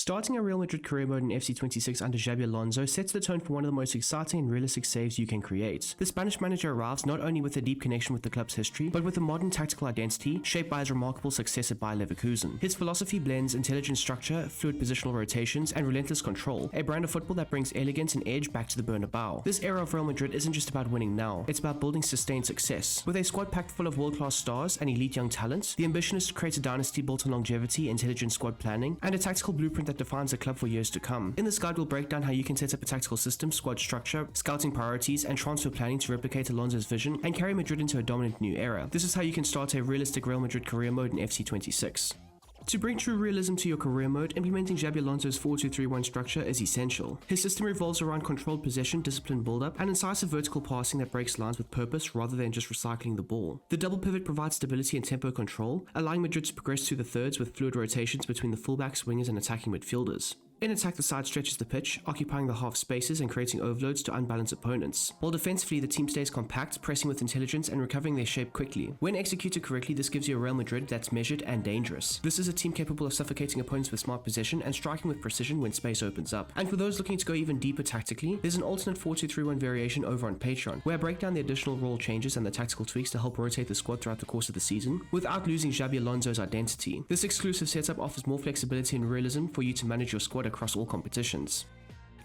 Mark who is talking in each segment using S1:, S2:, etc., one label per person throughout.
S1: Starting a Real Madrid Career Mode in FC26 under Xabi Alonso sets the tone for one of the most exciting and realistic saves you can create. The Spanish manager arrives not only with a deep connection with the club's history, but with a modern tactical identity shaped by his remarkable success at Bayer Leverkusen. His philosophy blends intelligent structure, fluid positional rotations, and relentless control, a brand of football that brings elegance and edge back to the Bernabéu. This era of Real Madrid isn't just about winning now, it's about building sustained success. With a squad packed full of world-class stars and elite young talent, the ambition is to create a dynasty built on longevity, intelligent squad planning, and a tactical blueprint that defines the club for years to come. In this guide, we'll break down how you can set up a tactical system, squad structure, scouting priorities, and transfer planning to replicate Alonso's vision and carry Madrid into a dominant new era. This is how you can start a realistic Real Madrid career mode in FC26. To bring true realism to your career mode, implementing Xabi Alonso's 4-2-3-1 structure is essential. His system revolves around controlled possession, disciplined build-up, and incisive vertical passing that breaks lines with purpose rather than just recycling the ball. The double pivot provides stability and tempo control, allowing Madrid to progress through the thirds with fluid rotations between the fullbacks, wingers, and attacking midfielders. In attack, the side stretches the pitch, occupying the half spaces and creating overloads to unbalanced opponents. While defensively, the team stays compact, pressing with intelligence and recovering their shape quickly. When executed correctly, this gives you a Real Madrid that's measured and dangerous. This is a team capable of suffocating opponents with smart possession and striking with precision when space opens up. And for those looking to go even deeper tactically, there's an alternate 4-2-3-1 variation over on Patreon, where I break down the additional role changes and the tactical tweaks to help rotate the squad throughout the course of the season, without losing Xabi Alonso's identity. This exclusive setup offers more flexibility and realism for you to manage your squad across all competitions.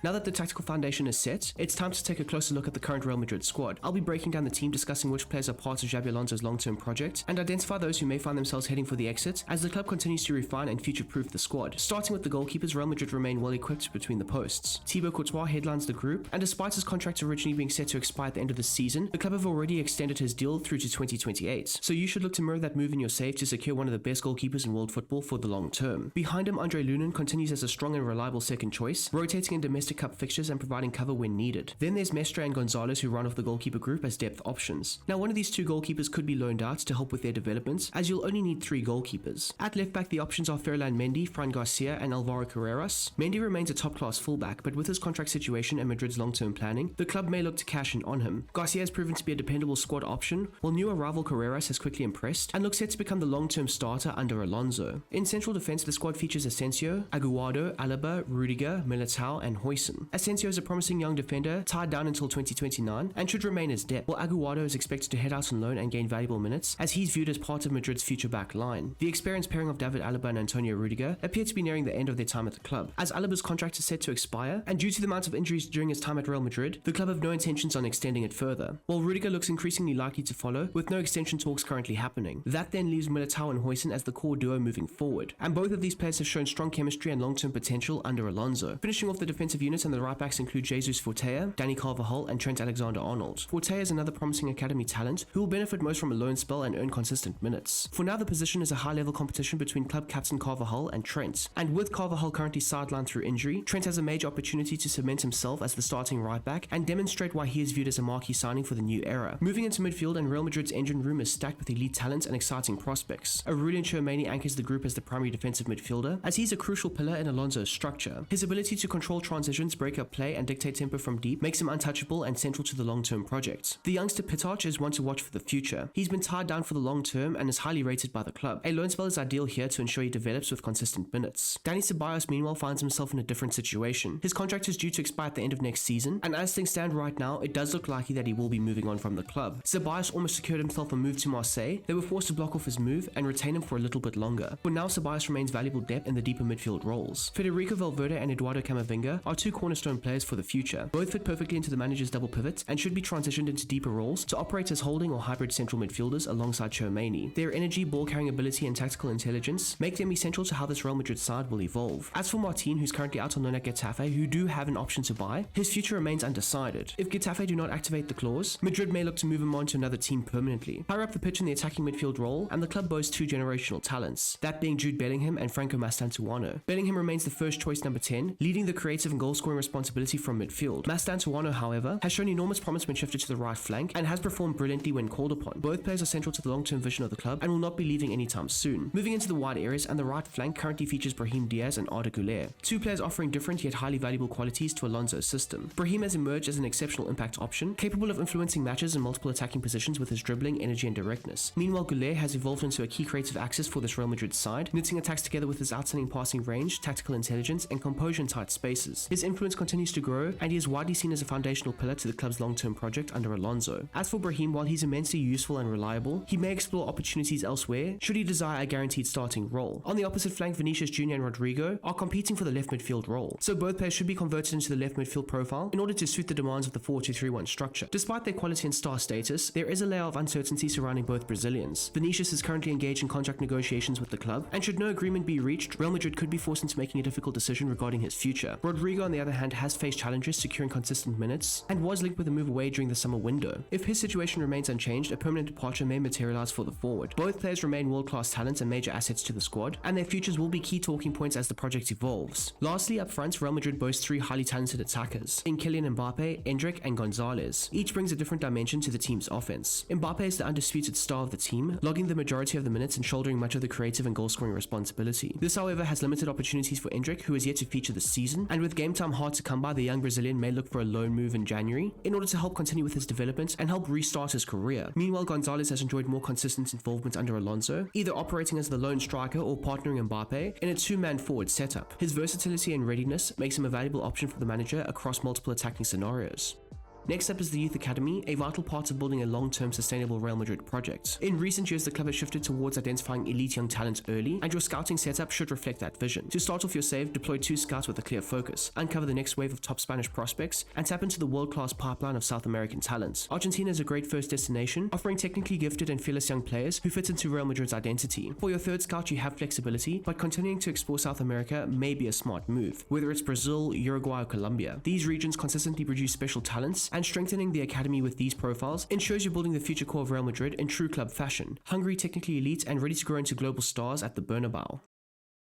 S1: Now that the tactical foundation is set, it's time to take a closer look at the current Real Madrid squad. I'll be breaking down the team, discussing which players are parts of Xabi Alonso's long-term project, and identify those who may find themselves heading for the exit as the club continues to refine and future-proof the squad. Starting with the goalkeepers, Real Madrid remain well-equipped between the posts. Thibaut Courtois headlines the group, and despite his contract originally being set to expire at the end of the season, the club have already extended his deal through to 2028, so you should look to mirror that move in your save to secure one of the best goalkeepers in world football for the long term. Behind him, Andre Lunin continues as a strong and reliable second choice, rotating in domestic cup fixtures and providing cover when needed. Then there's Mestre and Gonzalez, who run off the goalkeeper group as depth options. Now, one of these two goalkeepers could be loaned out to help with their developments, as you'll only need 3 goalkeepers. At left back, the options are Ferland Mendy, Fran Garcia, and Alvaro Carreras. Mendy remains a top-class fullback, but with his contract situation and Madrid's long-term planning, the club may look to cash in on him. Garcia has proven to be a dependable squad option, while new arrival Carreras has quickly impressed and looks set to become the long-term starter under Alonso. In central defense, the squad features Asensio, Aguado, Alaba, Rudiger, Militao, and Huijsen. Asensio is a promising young defender, tied down until 2029, and should remain as depth, while Aguado is expected to head out on loan and gain valuable minutes, as he's viewed as part of Madrid's future back line. The experienced pairing of David Alaba and Antonio Rudiger appear to be nearing the end of their time at the club, as Alaba's contract is set to expire, and due to the amount of injuries during his time at Real Madrid, the club have no intentions on extending it further, while Rudiger looks increasingly likely to follow, with no extension talks currently happening. That then leaves Militao and Huijsen as the core duo moving forward, and both of these players have shown strong chemistry and long-term potential under Alonso. Finishing off the defensive units, and the right backs include Jesus Fortea, Danny Carvajal, and Trent Alexander-Arnold. Fortea is another promising academy talent who will benefit most from a loan spell and earn consistent minutes. For now, the position is a high-level competition between club captain Carvajal and Trent, and with Carvajal currently sidelined through injury, Trent has a major opportunity to cement himself as the starting right back and demonstrate why he is viewed as a marquee signing for the new era. Moving into midfield, and Real Madrid's engine room is stacked with elite talent and exciting prospects. Aurelien Tchouameni anchors the group as the primary defensive midfielder, as he's a crucial pillar in Alonso's structure. His ability to control transitions, break up play, and dictate tempo from deep makes him untouchable and central to the long-term project. The youngster Pittard is one to watch for the future. He's been tied down for the long term and is highly rated by the club. A loan spell is ideal here to ensure he develops with consistent minutes. Dani Ceballos meanwhile finds himself in a different situation. His contract is due to expire at the end of next season, and as things stand right now, it does look likely that he will be moving on from the club. Ceballos almost secured himself a move to Marseille. They were forced to block off his move and retain him for a little bit longer. For now, Ceballos remains valuable depth in the deeper midfield roles. Federico Valverde and Eduardo Camavinga are 2 cornerstone players for the future. Both fit perfectly into the manager's double pivot and should be transitioned into deeper roles to operate as holding or hybrid central midfielders alongside Tchouameni. Their energy, ball carrying ability, and tactical intelligence make them essential to how this Real Madrid side will evolve. As for Martin, who's currently out on loan at Getafe, who do have an option to buy, his future remains undecided. If Getafe do not activate the clause, Madrid may look to move him on to another team permanently. Higher up the pitch in the attacking midfield role, and the club boasts 2 generational talents, that being Jude Bellingham and Franco Mastantuono. Bellingham remains the first choice number 10, leading the creative and goal goal-scoring responsibility from midfield. Mastan Tuano, however, has shown enormous promise when shifted to the right flank and has performed brilliantly when called upon. Both players are central to the long-term vision of the club and will not be leaving anytime soon. Moving into the wide areas, and the right flank currently features Brahim Diaz and Arda Güler, two players offering different yet highly valuable qualities to Alonso's system. Brahim has emerged as an exceptional impact option, capable of influencing matches in multiple attacking positions with his dribbling, energy and directness. Meanwhile, Güler has evolved into a key creative axis for this Real Madrid side, knitting attacks together with his outstanding passing range, tactical intelligence and composure in tight spaces. His influence continues to grow, and he is widely seen as a foundational pillar to the club's long-term project under Alonso. As for Brahim, while he's immensely useful and reliable, he may explore opportunities elsewhere should he desire a guaranteed starting role. On the opposite flank, Vinicius Jr. and Rodrigo are competing for the left midfield role, so both players should be converted into the left midfield profile in order to suit the demands of the 4-2-3-1 structure. Despite their quality and star status, there is a layer of uncertainty surrounding both Brazilians. Vinicius is currently engaged in contract negotiations with the club, and should no agreement be reached, Real Madrid could be forced into making a difficult decision regarding his future. Rodrigo, on the other hand, has faced challenges securing consistent minutes and was linked with a move away during the summer window. If his situation remains unchanged, a permanent departure may materialize for the forward. Both players remain world-class talents and major assets to the squad, and their futures will be key talking points as the project evolves. Lastly, up front, Real Madrid boasts three highly talented attackers in Kylian Mbappe, Endrick and Gonzalez. Each brings a different dimension to the team's offense. Mbappe is the undisputed star of the team, logging the majority of the minutes and shouldering much of the creative and goal-scoring responsibility. This, however, has limited opportunities for Endrick, who is yet to feature this season, and with game time hard to come by, the young Brazilian may look for a loan move in January in order to help continue with his development and help restart his career. Meanwhile, Gonzalez has enjoyed more consistent involvement under Alonso, either operating as the lone striker or partnering Mbappe in a two-man forward setup. His versatility and readiness makes him a valuable option for the manager across multiple attacking scenarios. Next up is the Youth Academy, a vital part of building a long-term sustainable Real Madrid project. In recent years, the club has shifted towards identifying elite young talent early, and your scouting setup should reflect that vision. To start off your save, deploy 2 scouts with a clear focus, uncover the next wave of top Spanish prospects, and tap into the world-class pipeline of South American talent. Argentina is a great first destination, offering technically gifted and fearless young players who fit into Real Madrid's identity. For your third scout, you have flexibility, but continuing to explore South America may be a smart move, whether it's Brazil, Uruguay or Colombia. These regions consistently produce special talents, and strengthening the academy with these profiles ensures you're building the future core of Real Madrid in true club fashion, hungry, technically elite, and ready to grow into global stars at the Bernabéu.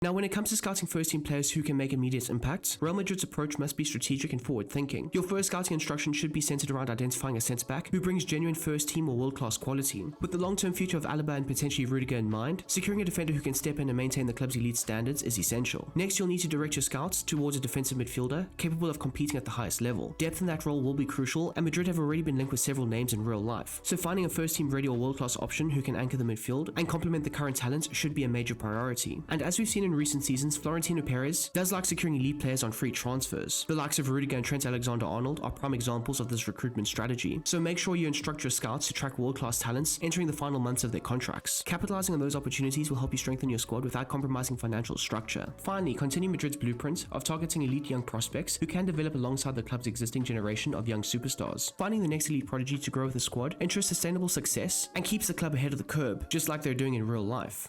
S1: Now, when it comes to scouting first-team players who can make immediate impact, Real Madrid's approach must be strategic and forward-thinking. Your first scouting instruction should be centered around identifying a centre-back who brings genuine first-team or world-class quality. With the long-term future of Alaba and potentially Rudiger in mind, securing a defender who can step in and maintain the club's elite standards is essential. Next, you'll need to direct your scouts towards a defensive midfielder capable of competing at the highest level. Depth in that role will be crucial, and Madrid have already been linked with several names in real life. So finding a first-team ready or world-class option who can anchor the midfield and complement the current talent should be a major priority. And as we've seen in recent seasons, Florentino Perez does like securing elite players on free transfers. The likes of Rudiger and Trent Alexander-Arnold are prime examples of this recruitment strategy, so make sure you instruct your scouts to track world-class talents entering the final months of their contracts. Capitalizing on those opportunities will help you strengthen your squad without compromising financial structure. Finally, continue Madrid's blueprint of targeting elite young prospects who can develop alongside the club's existing generation of young superstars. Finding the next elite prodigy to grow with the squad ensures sustainable success and keeps the club ahead of the curve, just like they're doing in real life.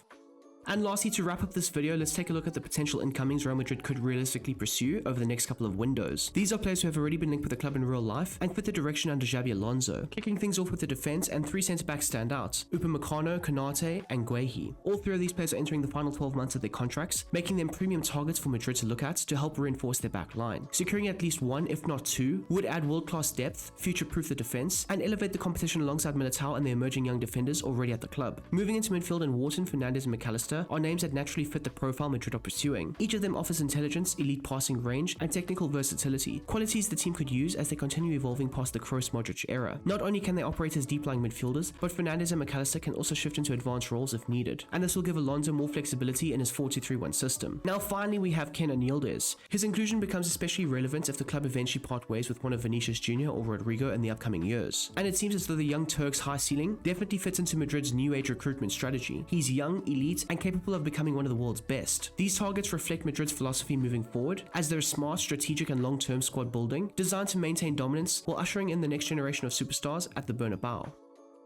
S1: And lastly, to wrap up this video, let's take a look at the potential incomings Real Madrid could realistically pursue over the next couple of windows. These are players who have already been linked with the club in real life and fit the direction under Xabi Alonso. Kicking things off with the defense, and 3 centre-backs stand out: Upamecano, Konate and Guehi. All 3 of these players are entering the final 12 months of their contracts, making them premium targets for Madrid to look at to help reinforce their back line. Securing at least 1, if not 2, would add world-class depth, future-proof the defense, and elevate the competition alongside Militao and the emerging young defenders already at the club. Moving into midfield, and Wharton, Fernandes and McAllister are names that naturally fit the profile Madrid are pursuing. Each of them offers intelligence, elite passing range, and technical versatility, qualities the team could use as they continue evolving past the Kroos-Modric era. Not only can they operate as deep-lying midfielders, but Fernandes and McAllister can also shift into advanced roles if needed, and this will give Alonso more flexibility in his 4-2-3-1 system. Now finally, we have Kenan Yildiz. His inclusion becomes especially relevant if the club eventually part ways with one of Vinicius Jr. or Rodrigo in the upcoming years. And it seems as though the young Turk's high ceiling definitely fits into Madrid's new age recruitment strategy. He's young, elite, and capable of becoming one of the world's best. These targets reflect Madrid's philosophy moving forward, as they're smart, strategic, and long-term squad building, designed to maintain dominance while ushering in the next generation of superstars at the Bernabéu.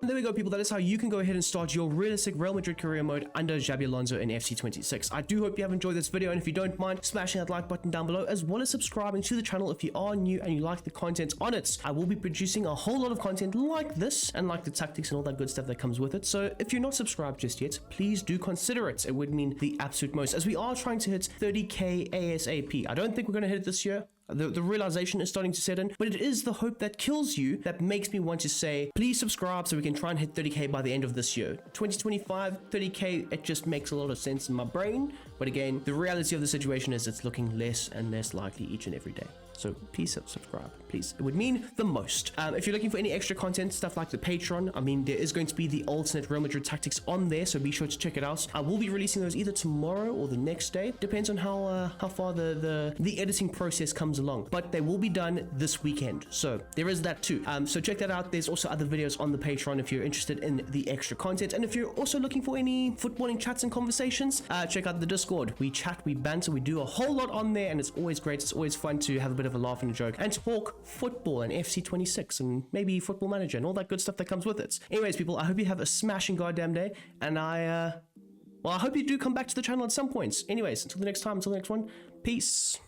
S1: And there we go, people. That is how you can go ahead and start your realistic Real Madrid career mode under Xabi Alonso in FC26. I do hope you have enjoyed this video, and if you don't mind smashing that like button down below, as well as subscribing to the channel if you are new and you like the content on it. I will be producing a whole lot of content like this, and like the tactics and all that good stuff that comes with it. So if you're not subscribed just yet, please do consider it. It would mean the absolute most, as we are trying to hit 30k ASAP. I don't think we're going to hit it this year. The realization is starting to set in, but it is the hope that kills you that makes me want to say, please subscribe so we can try and hit 30k by the end of this year. 2025, 30k, it just makes a lot of sense in my brain. But again, the reality of the situation is it's looking less and less likely each and every day. So please subscribe, please. It would mean the most. If you're looking for any extra content, stuff like the Patreon, I mean, there is going to be the alternate Real Madrid tactics on there, so be sure to check it out. I will be releasing those either tomorrow or the next day. Depends on how far the editing process comes along. But they will be done this weekend, so there is that too. So check that out. There's also other videos on the Patreon if you're interested in the extra content. And if you're also looking for any footballing chats and conversations, check out the Discord. We chat, we banter, we do a whole lot on there, and it's always great. It's always fun to have a bit of a laugh and a joke and talk football and FC 26 and maybe Football Manager and all that good stuff that comes with it. Anyways, people, I hope you have a smashing goddamn day, and I hope you do come back to the channel at some points. Anyways, until the next time, until the next one, peace.